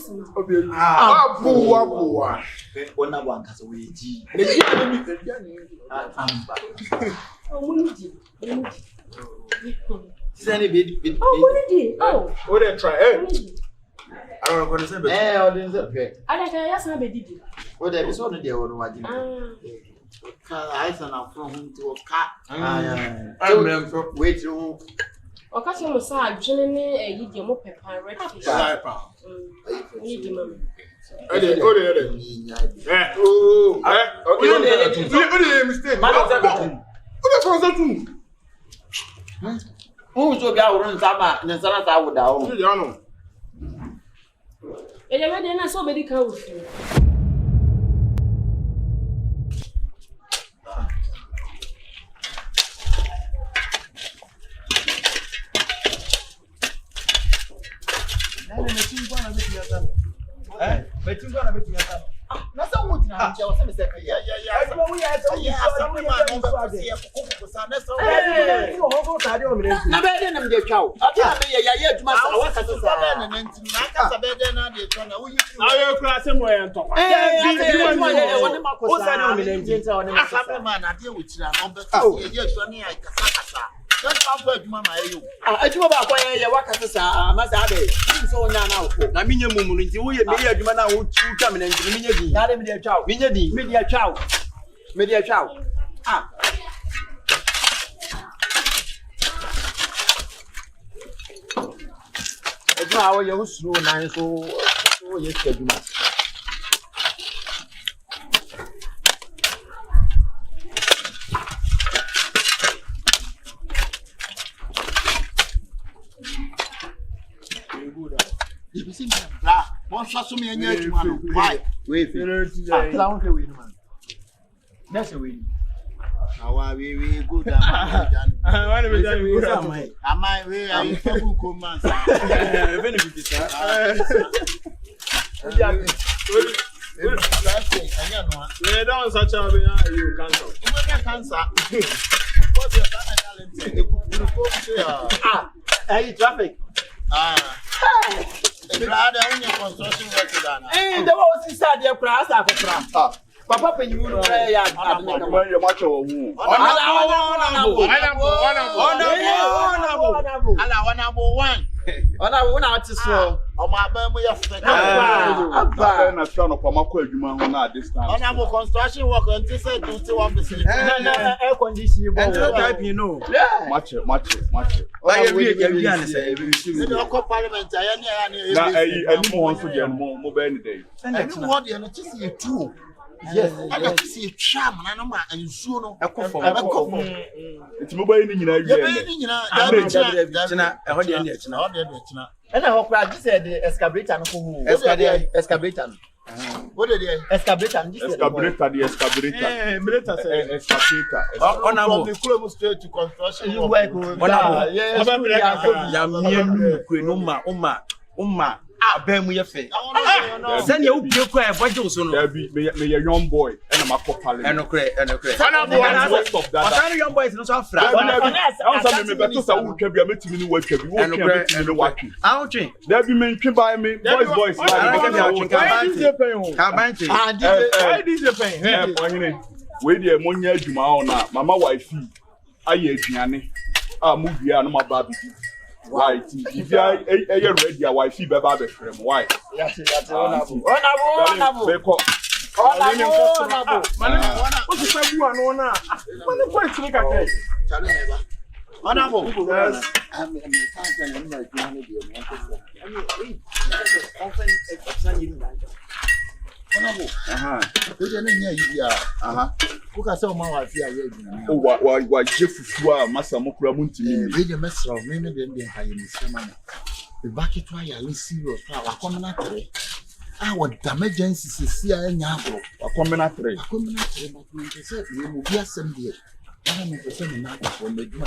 I don't know say be. I didn't say. I like yes na be didi. O dey be so no dey o no waji. I say na from home to ka. So wait you. O ka se mo sa adwene ne yi de mo pepa red fish. Ni di mama. Ode. Ode mistake. Man of that. Ode from that too. Who so be awon nsama, nsana ta woda o. You know. Ele me dey na so be di kan wo fi. Na so wo tina nche wo se me se ya. Na be dey na me dey twa o. Ati na me ya adwuma sa wa ka sa na nti na ka sa be dey na dey twa na wo yi. Na yo kura se mo ye ntokwa. Woni makosa. O sa na me nti nti woni makosa. Asa be ma na dey wo kira no be ka ye twa ni ai kasa. That's how good mama you. Adwuma ba kwa ye wakase sa amasa abe. So onya na wo. Na minye mumu nti wo ye me ye adwuma na wo twa me nti minye di. Na de me dey twa. Minye di. Me dey twa. Me dey twa. Adwuma wo ye wo suro nan so wo ye adwuma. One shot to me and yet, why? Wait, clown the win, man. That's a win. Now, we go down. I want to be done with you. Am I way? I am a cool man. We don't such a you cancel. You cancer. What's your talent? Hey, traffic. Construction work done. The was inside the class after Papa penny would pray at Your macho who. One artist so on my baby of the na try no pamako adwuma ho na this time. honorable construction work until say do to office. Air conditioning. And type you know. Match. Like every and say the parliament na any more so dey mo be any day. And what you just see two. Yes, I like to see a tram and so no. It's mobile ni nyina wie. And I hope I said the excavator no who. Excavator. What did they excavator the excavator. Excavator. From the Gruma straight to construction. You work with Umma abemu ye fe send you pie kwa e boje so no me young boy and I'm a parliament enokre stop that young boys no so afra I say me beto sa wo twa bia metimi ni watwa bi wo twa metimi ni watwa awtwe there be me ntwe by me boys DJ pen ohine we dey monya adwuma ho na mama wife aye aduane a mu bia no ma ba bi. Why? If you are ready, your wife be baby frame. Why? Yes, honorable. What's the same one on now? What the point to make a case? Honorable. I'm We didn't hear you. Who can sell my wife here? Oh, why, Jeff, Master Mokra Muntini? Read the message of many then high in the man. The bucket why I listen to our community. Our damages is here in Yabo. A community. But said we will be assembly.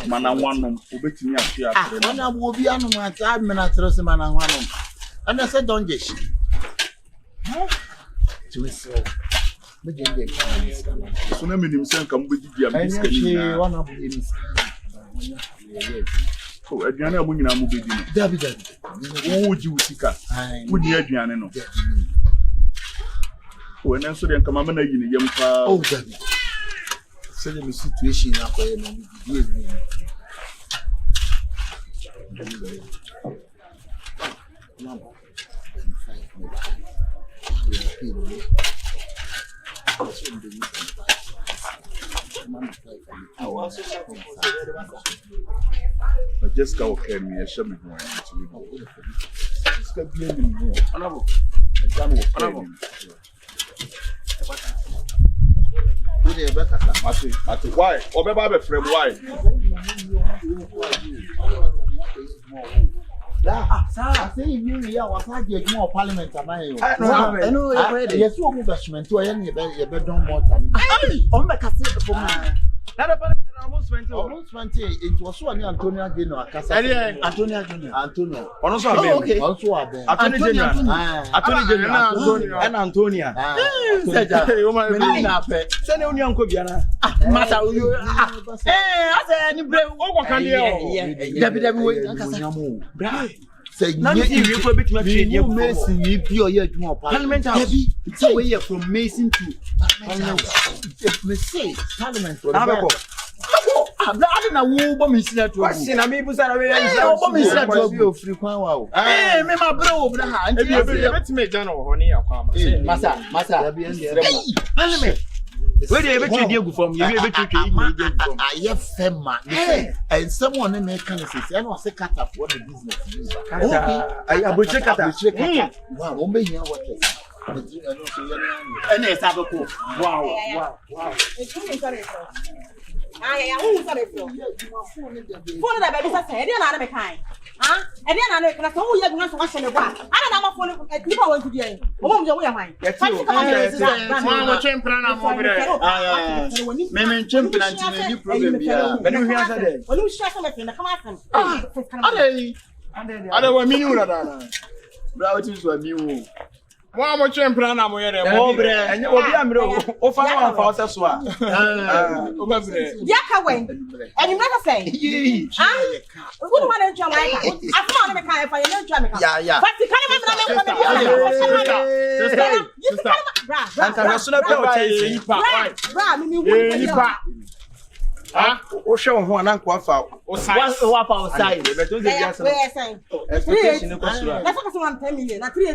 Mana one obey me at here. I will be on my time, Manatros, man, and one. And I said, don't get to his soul. So, no, me himself come with the one of him. Oh, aduane amu nyina mu bedi no. Dabi. Wo ji usika. Wo di aduane no. Oh, and so then come amana yi ne yam pa. Oh, dabi. Say the situation na kwa no bi bi. But just go okay me, show me who I am to you. Just go be in me. Honorable. Mate, why? Obeba be frame why? Sir, I say you was not get more parliament am I? No, yes, you move bashment to any be don more time. On make us say for me. Not a parliament almost 20. It was so Antonio Gino Acasa. Antonio. Also, okay. Also, Attorney General and Antonia. Send only Uncle Biana. Master, you I said, any brave over can say you could be Mason, you pure yet more parliament. So we are from Mason to Parliament. Say Parliament. I don't know who is that to us. I mean, was a free quaw. Eh, my bro, let's make General Honey. Massa, Parliament. Where do you ever deal from? You ever I have Femma, and someone in mechanics, and was a cut up what the business is. I will check out. Wow, only here what is. And it's a cool. Wow. I won't say it. For the baby, I said, I don't kind. Huh? And then I know that all you want to watch in the bar. I don't know what people want to do. Oh, you're my mind. That's Mamma champion over there. Mamma champion and you problem. When you hear that, when you share something, come on. I don't want me to Brownies were new. Mamma champion, I'm here. And you will be a mirror. Oh, fire for us as well. Yakaway. And you never say, who want to Jamaica? I found a kind of Jamaica. Yeah. But you can't o show one and quafa o outside but don't get expectation ko sura na focus on 10 million na 3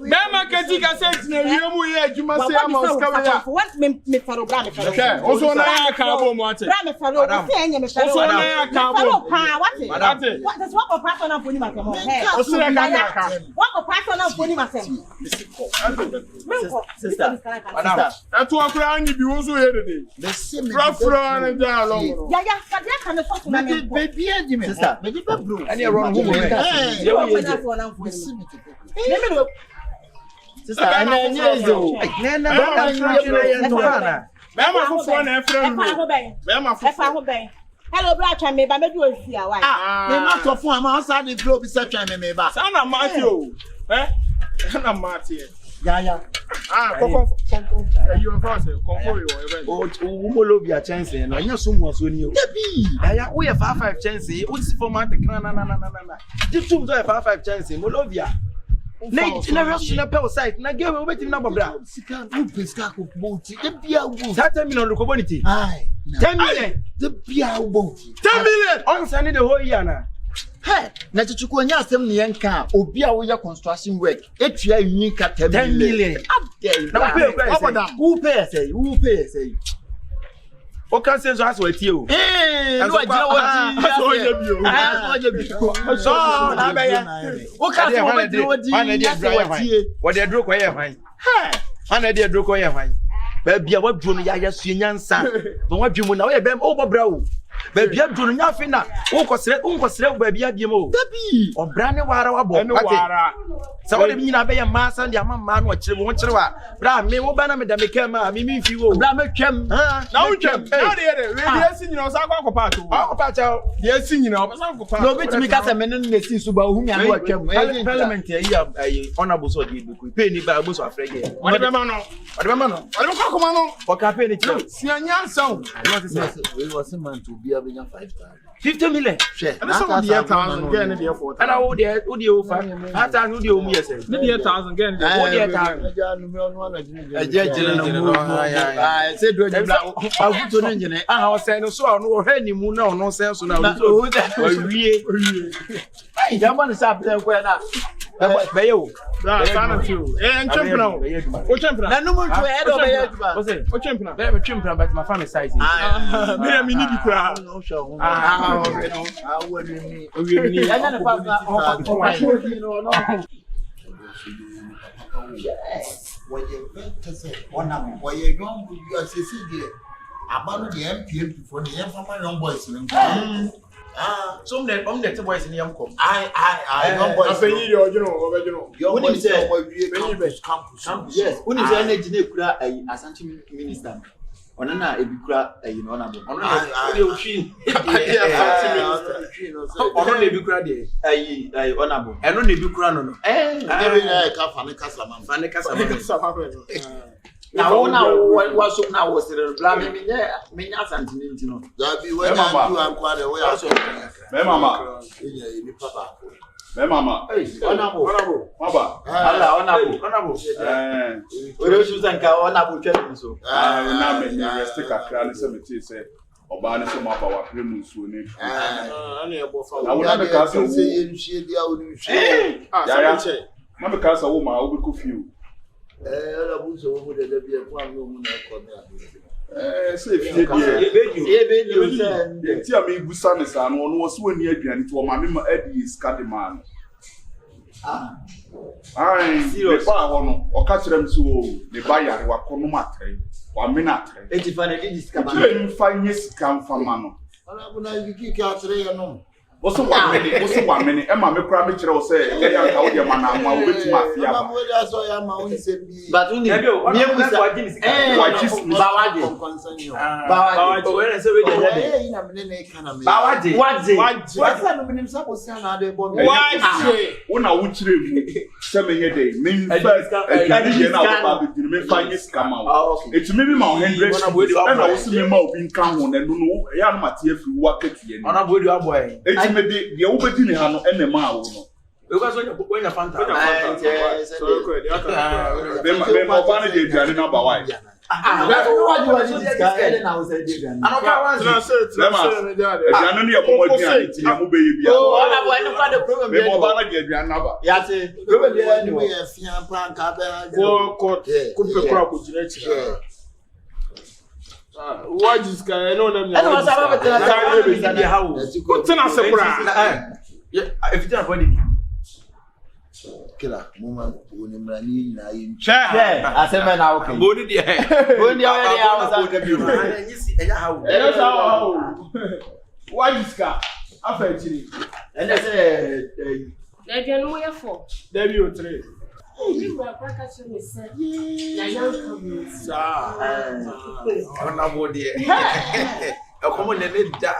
Mama Katika said na wiemu ye adwuma se amaska ya what me faro bra me faro okay also na ya ka bo mo ate bra me faro se enye me faro also na ya ka bo pa what that's what pastor na boni makemo also na ka what pastor na boni makemo sister eto akura anyi bi wo so ye dede frafra na ja long ya sadia kan so so na me baby adime sister me be bro any run who me sister ana nyezo na mama fofo na efra mama fofo hello bra twa me ba me do ofia why me ma to fun ama sa de flow bi se twa me ba sana mati o sana mati ya koko you are fast confo you event o molobia chance no anya so mu aso ni o ya we 55 chance o si format kan na ditum do 55 chance molobia na rush na pe site na game o betim na bobra sika u pesika ko bouti e bia u 10 million ko bonity ai 10 million the bia u bouti 10 million on send the whole year na hey na chichuko nya asem ne yenka obi a wo ya construction work etua yin ka 10 million abdel na who pay say o kan say so as we tie o no ajira wodi so oje bio so na be ya o kan say wodi what dey draw ko ye fan ana dey draw ko ye fan ba bia wadwo no ya sue nyansa ba wadwo na wo ye bem o bobra o ba bia dwo no nya fe na wo kosere ba bia bia mo dabi obra ne wara wabo sa wo de nyina be ye masa de amama no kire wo kire wa bra me wo ba na me da me kema me mi fi wo bra me twem na wo twem na de we dey si nyina o sa kwa kopa to kopa cha dey si nyina o sa kopa no bitimi ka se me no ne si so ba hu mi an wo twem parliament yi honorable so de ku pay ni ba bo so afrege o de be ma no kwa koma no o ka pay ni tiro si anya san we was a man to be a 5,000 50 million. And some of the 1,000 again in the airport. And I would the 5,000 would you yes. Maybe 1,000 again. I said, I put engine. I was saying, so I know any moon, no sense. Now, hey, that one is up there where now. Bayo, champion. What champion? No more to add over. What champion? Very champion, but my family size. I need to cry. No show. I wouldn't need. When you say one number, why you don't go to see about the MP before the young boys. Some that the boys in the young come. I young boys. Your boys say, campus. Yes, when is an engineer as anti minister? On an Ebicra, honorable. Honorable. And only Bucrano. Now, was now was the blaming me, something. That be when I'm quite away. Mamma, Mamma, honorable, honorable. We don't use an honorable gentleman. So I will stick a crown cemetery, say, or banner some of our criminals who need. I will not cast a say, Mamma cast a woman, I will cook you. Also 1 minute, Emma, me cry me say, but only maybe the Obedin and the Mao. Because when you're fantastic, what is going on? If you don't body killer, woman, I said, man, I can go to the head. Why is car? I felt you. And I said, there you know, for there you three. You were back me, sir. I'm not bored here. Come on, let me die.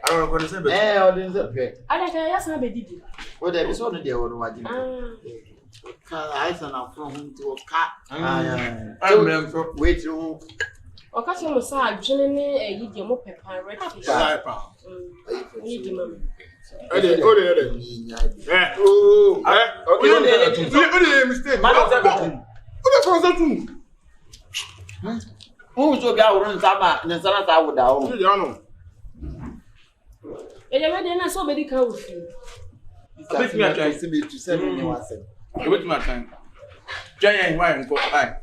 I don't know what to say, but I didn't say. I just have a did. What there is only there on what I sent out from home to a cat. I remember wait through. Or catch him aside, generally, a idiom of pepper, red pepper. Who's so down Sama and Sanata would down? And you're ready, and so many cows. I bet me I try to send me one cent. I bet my time. Giant wine for I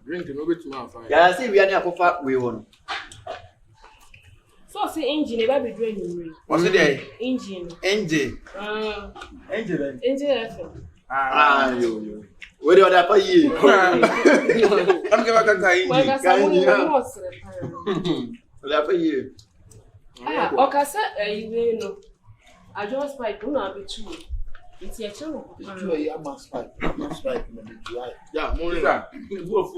drink a bit more. Yeah, I see we are near for we won. So, say engine, if I be drinking. What's it there? Engine. Engine. Engine. Engine. You. Where do I pay you? I'm going to pay you. Okay, sir, you know, I just fight, do not be true. It's a true. You are spike. Yeah, more than that. They was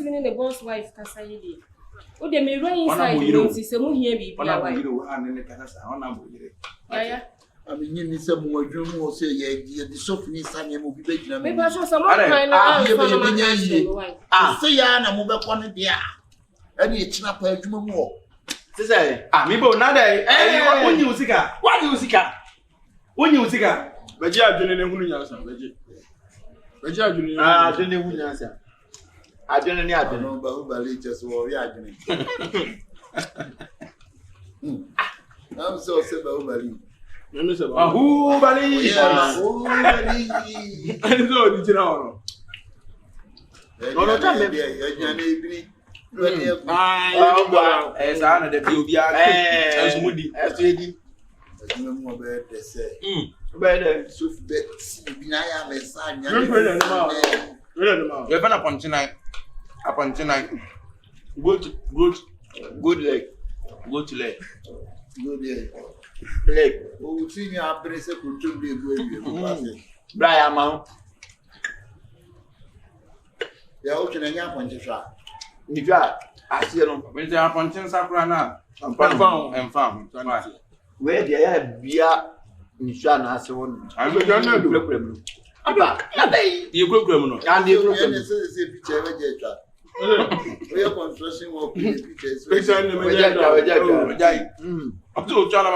even in the boss wife, Cassaydi. Oh, they may run inside you, some here be. I mean, you need some more room or say, yeah, the softness and you will be making maybe I saw some more kind of say, Anna, move up on it, yeah. And it's not a human war. Say, me both now. When you see her, what do you see her? When you see her, but you are doing a woman answer. But you are doing a woman answer. I don't know about just war. I'm so simple. Who believe? I know did you know? No, tell me. As I know that you'll be as moody as lady. No more bad, they say. Better, so I am a son. You're upon tonight. Upon tonight. Good leg. Good leg. Good leg. Leg. Oh, see me after a second to be good. Brian Mount. They're opening a young one to try. If you are, I see them when they are punching Saprana and farm. Where they are beer in Shana as one. I'm going to do a criminal. You go criminal. And you say, picture. We are construction work pictures. I'm so trying to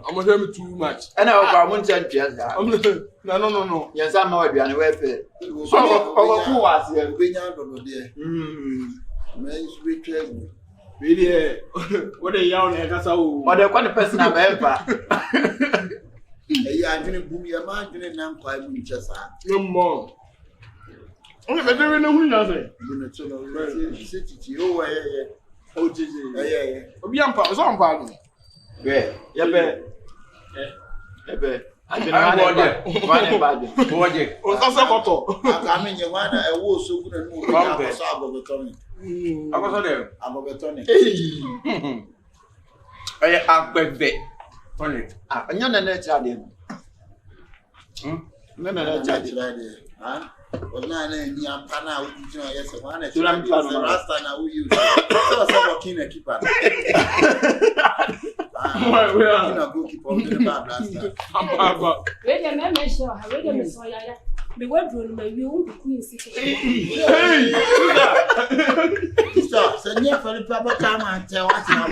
I'm going to too much. And I won't tell you. No. Yes, I'm not going to welfare. So, who was here? We are really, what a young Nagaso, what a one person I've ever. I'm going to boom your mind and I'm quite just no more. Only if I don't know who knows it. Oh, yeah. Be on pause on pardon. Yeah, I mean, you want a war so good and move out of Tony. I was there. I'm over Tony. I am back. Tony. And you're not Italian. No, Italian. Huh? Well, now, I'm Pana, yes, one. I'm Rasta now. We use a keeper. We are not good keep on the bad last. Wait a minute, sure. Wait a minute, the word room may be all the queen city. Hey, stop. Send me for the proper time and tell us how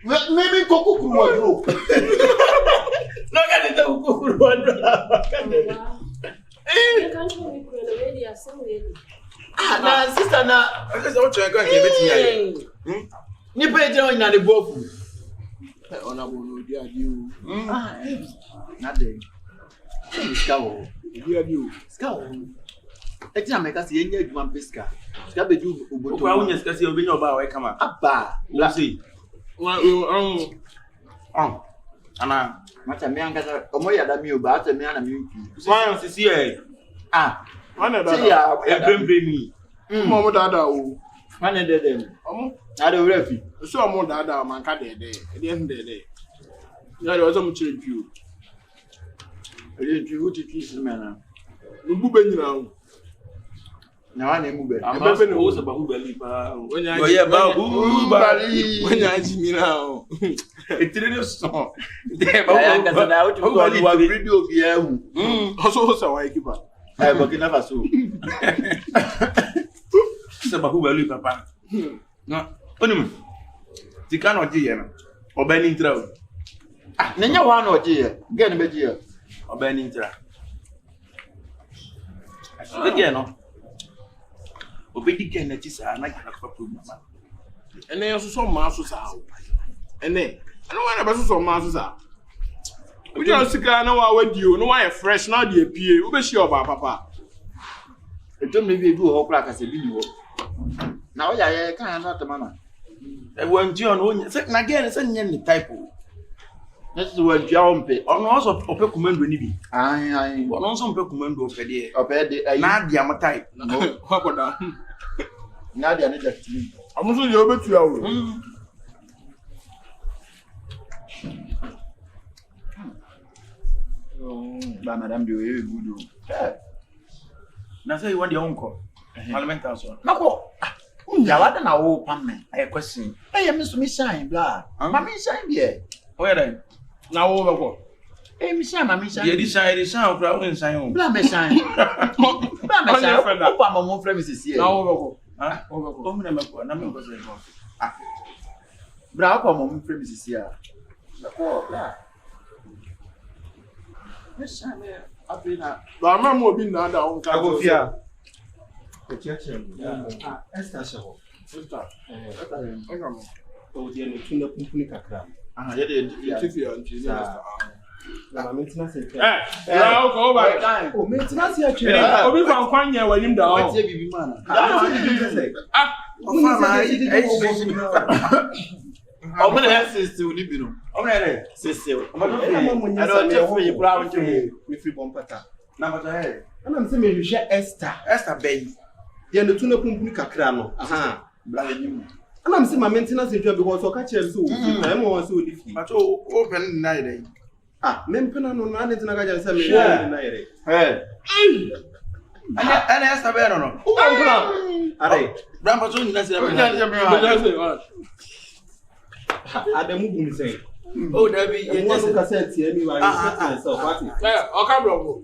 maybe Coco Gruma. Look at it, Coco Gruma. Now, sister, now, I just want to go and give it to you. You pay down the book. Honorable, dear you. Nothing. Scowl. Dear you. Scowl. I can't make us in one pisca. Scabby do. Well, yes, because you'll be no bow. I come up. Abba, let's see. Anna, much a man got a moya that you about a man. Why is here? Ah, one of them bring me. Mamma Dada, one of them. I don't refuse. So more Dada, man, cat a day. At the end of the day, there was some children. I didn't you to kiss the man. You now I name Uber. I'm not supposed to believe when I hear about when I see me now. It didn't stop. I video here. Also, I keep up. I have a never so. It's about who believe, Papa. No, only the cannot hear or banning trout. Then you want or dear, get a bit here or banning trout. Again, Obedi Kennedy is a night of a and they also saw masters out. And then I don't want to some masters out. We just know what you know why a fresh now the PA, we be sure about Papa. It don't maybe do all crack as a video. Now ya kan not mama. E wan ji on na again say nye ni type. This is what you pay. Ono also ope commando ni bi. Ai. Ono also ope commando ope de. Ope de. Na dia mo type. Hokoda. Na dia ne da timi. Amuso ye obetu ya wo. Ba madam de we good. Na say you want your uncle. Parliamental so. Nako. Unya wada na wo pam me. I question. Eh me so me shine bla. Ma me shine be. Where then? Na wo be ko. Eh me shine ma me shine. Ye di shine okra wo shine o. Bla me shine. Bla me shine. O pa mo frame sisi. Na wo be ko. Ha? Wo be ko. O me na me ko na me ko say ko. Ah. Bra o pa mo frame sisi a. Nako bla. Me shine. Abina. Ba ma mo bi na da on ka go fia. Kyekyeku. Esther shawo. Sister. O die no tuna kumpuni kakra. Ah, ye de Tifia nti Esther. Na maintenance e. Ya o ko ba. O maintenance e twa. Obi fa nkwanya wanim da o. Watie bibi mana. Ah. O fa ma o me na sister uni bi no. O me na Sister. O ma I don't just for you proud to me free bompata. na mata he. Ana me se me hwehwe Esther Bay. Ye no tuna kumpuni kakra no. Aha. bla nim. Ana me se ma maintenance e twa because o ka chere so o fi na mo so o di fi. But o pen na ide. Ah, me mpena no na ntina ka jare se me na ire. Ana Esther Bay no. O ka mpena. Are. Bramba so ni na se Adamu bumi say. Oh, David, You want to cassette here, me, myself. What? o ka bro.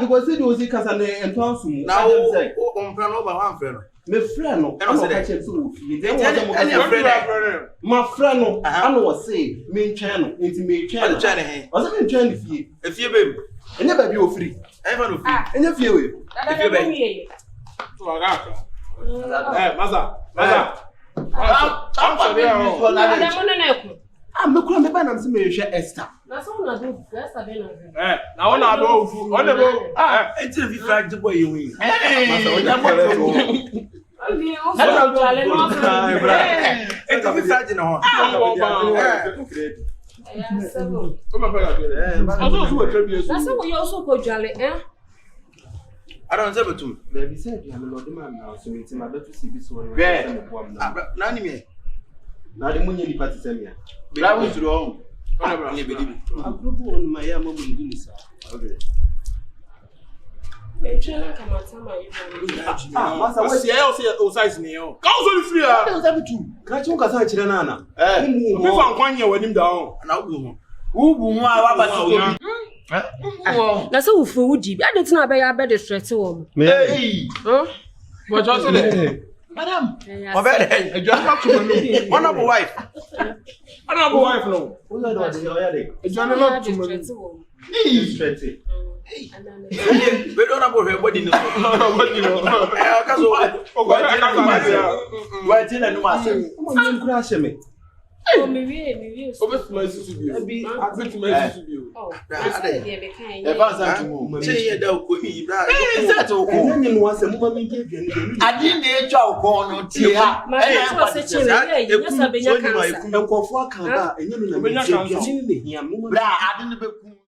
Because they do see Casane and Tonsum. Now, on plan over one friend. My friend, no, I don't catch it so. friend. My friend, no, I know what say, main channel, into main channel. Channel. Was it in Channel fee? If you baby, And never be free. ever no free. And if you I'm not going to ban and see Esther. Na so na do Esther be na. Na wona do fu. O de bo. Enti fi flag the boy you win. Masa o jam bo. Abi o so jale no so. Enti fi flag na ho. Ya sebo. O ma pega. Aso so trebi Na so yo so ko jale I don't say betum. Baby said, I'm not the man now, so it's my better see this one. Na ni me. Now the money party send me. Bla wo suru on. Ni be di. I'm probably on my mama will do this. Okay. Me chela kama tama hivi. Masa We see o size ni o. Ka so ni free ah. What that be? Krachi unka sa chira nana. Mi fa nkwanya wanim da o. Na ugu ho. Ubu mu a wa ba ti Na so ufo wudi bi ade tina be ya be de stress wo. Hey. But just say Madam. Obere. E just talk to me. Honorable wife. Honorable wife no. Who know what they are there? E just not to me. Straight. We don't know about body no. Body no. Eh ka so. Wa ti na no ma se. Mo crash me. Oh, me wie. Obetuma isusu bi. Obetuma isusu bi. Oh, na say dey be kan. E ba sa tumu. Say ye da ko yi bra. Set o ko. Enye no ase mo ma me ke dwane. Adi na e twa ko no tie ha. Ma so se chire ye nya sa be nya kan. Enkofo aka ba enye no na me ke dwane ne hia mo. Bra adi ne be ku